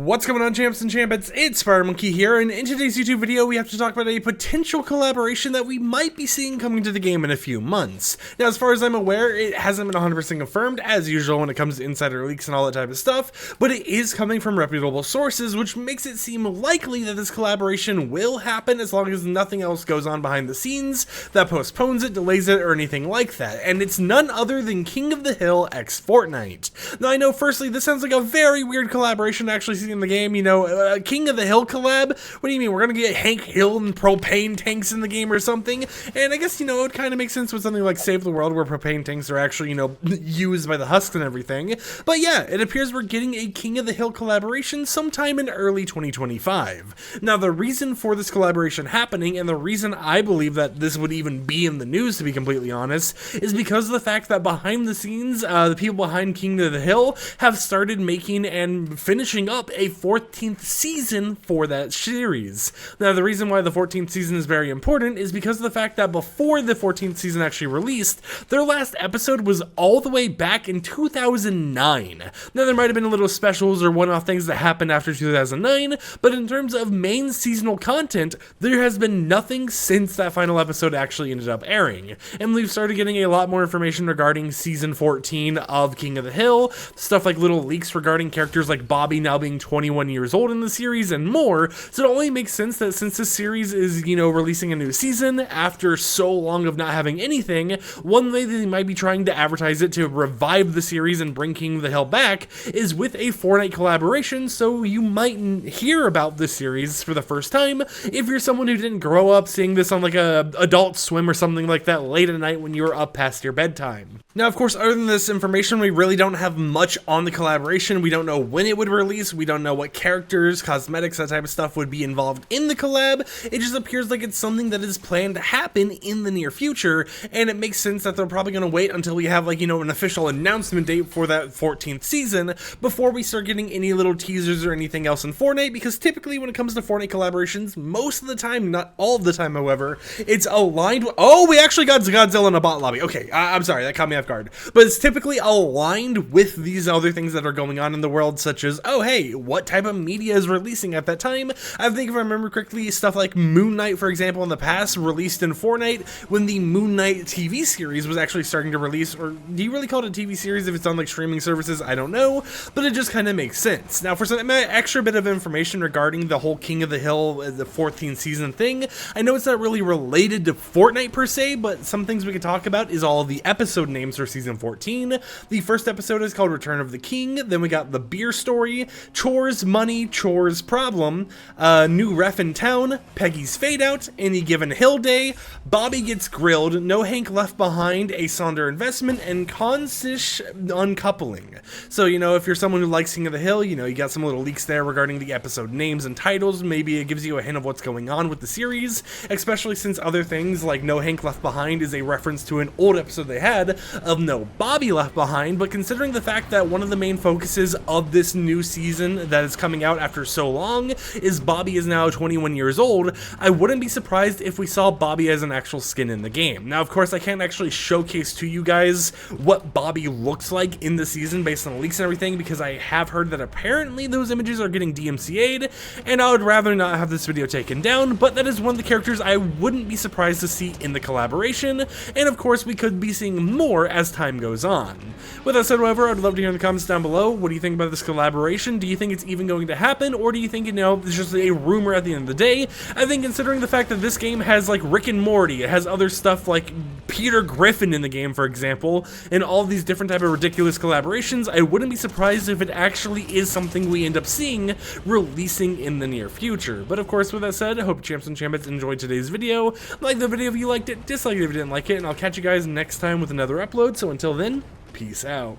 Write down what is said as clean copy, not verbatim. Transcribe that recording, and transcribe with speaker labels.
Speaker 1: What's going on, champs and champions? It's Monkey here, and in today's YouTube video we have to talk about a potential collaboration that we might be seeing coming to the game in a few months. Now, as far as I'm aware, it hasn't been 100% confirmed, as usual when it comes to insider leaks and all that type of stuff, but it is coming from reputable sources, which makes it seem likely that this collaboration will happen as long as nothing else goes on behind the scenes that postpones it, delays it, or anything like that, and it's none other than King of the Hill x Fortnite. Now, I know firstly this sounds like a very weird collaboration to actually see in the game, you know, a King of the Hill collab? What do you mean, we're gonna get Hank Hill and propane tanks in the game or something? And I guess, you know, it kind of makes sense with something like Save the World where propane tanks are actually, you know, used by the husks and everything. But yeah, it appears we're getting a King of the Hill collaboration sometime in early 2025. Now, the reason for this collaboration happening, and the reason I believe that this would even be in the news, to be completely honest, is because of the fact that behind the scenes, the people behind King of the Hill have started making and finishing up a 14th season for that series. Now, the reason why the 14th season is very important is because of the fact that before the 14th season actually released, their last episode was all the way back in 2009. Now, there might have been little specials or one-off things that happened after 2009, but in terms of main seasonal content, there has been nothing since that final episode actually ended up airing. And we've started getting a lot more information regarding season 14 of King of the Hill, stuff like little leaks regarding characters like Bobby now being 21 years old in the series and more, so it only makes sense that since this series is, you know, releasing a new season after so long of not having anything, one way that they might be trying to advertise it to revive the series and bring King of the Hill back is with a Fortnite collaboration, so you might hear about this series for the first time if you're someone who didn't grow up seeing this on like a Adult Swim or something like that late at night when you were up past your bedtime. Now, of course, other than this information, we really don't have much on the collaboration. We don't know when it would release. We don't know what characters, cosmetics, that type of stuff would be involved in the collab. It just appears like it's something that is planned to happen in the near future, and it makes sense that they're probably going to wait until we have, like, you know, an official announcement date for that 14th season before we start getting any little teasers or anything else in Fortnite, because typically when it comes to Fortnite collaborations, most of the time, not all of the time, however, it's aligned with, oh, we actually got Godzilla in a bot lobby. Okay, I'm sorry, that caught me off guard. But it's typically aligned with these other things that are going on in the world, such as, oh, hey, what type of media is releasing at that time? I think if I remember correctly, stuff like Moon Knight, for example, in the past, released in Fortnite when the Moon Knight TV series was actually starting to release, or do you really call it a TV series if it's on like streaming services? I don't know, but it just kind of makes sense. Now, for some extra bit of information regarding the whole King of the Hill, the 14th season thing, I know it's not really related to Fortnite per se, but some things we could talk about is all of the episode names for season 14. The first episode is called Return of the King, then we got The Beer Story, Chores, Money, Chores, Problem, New Ref in Town, Peggy's Fade Out, Any Given Hill Day, Bobby Gets Grilled, No Hank Left Behind, A Sonder Investment, and Consish Uncoupling. So, you know, if you're someone who likes King of the Hill, you know, you got some little leaks there regarding the episode names and titles. Maybe it gives you a hint of what's going on with the series, especially since other things like No Hank Left Behind is a reference to an old episode they had of No Bobby Left Behind, but considering the fact that one of the main focuses of this new season that is coming out after so long is Bobby is now 21 years old, I wouldn't be surprised if we saw Bobby as an actual skin in the game. Now, of course, I can't actually showcase to you guys what Bobby looks like in the season based on leaks and everything, because I have heard that apparently those images are getting DMCA'd, and I would rather not have this video taken down, but that is one of the characters I wouldn't be surprised to see in the collaboration, and of course we could be seeing more as time goes on. With that said, however, I'd love to hear in the comments down below, what do you think about this collaboration? Do you think it's even going to happen, or do you think, you know, it's just a rumor at the end of the day? I think considering the fact that this game has like Rick and Morty, it has other stuff like Peter Griffin in the game, for example, and all these different type of ridiculous collaborations, I wouldn't be surprised if it actually is something we end up seeing releasing in the near future. But of course, with that said, I hope champs and champions enjoyed today's video. Like the video if you liked it, dislike it if you didn't like it, and I'll catch you guys next time with another upload. So until then, peace out.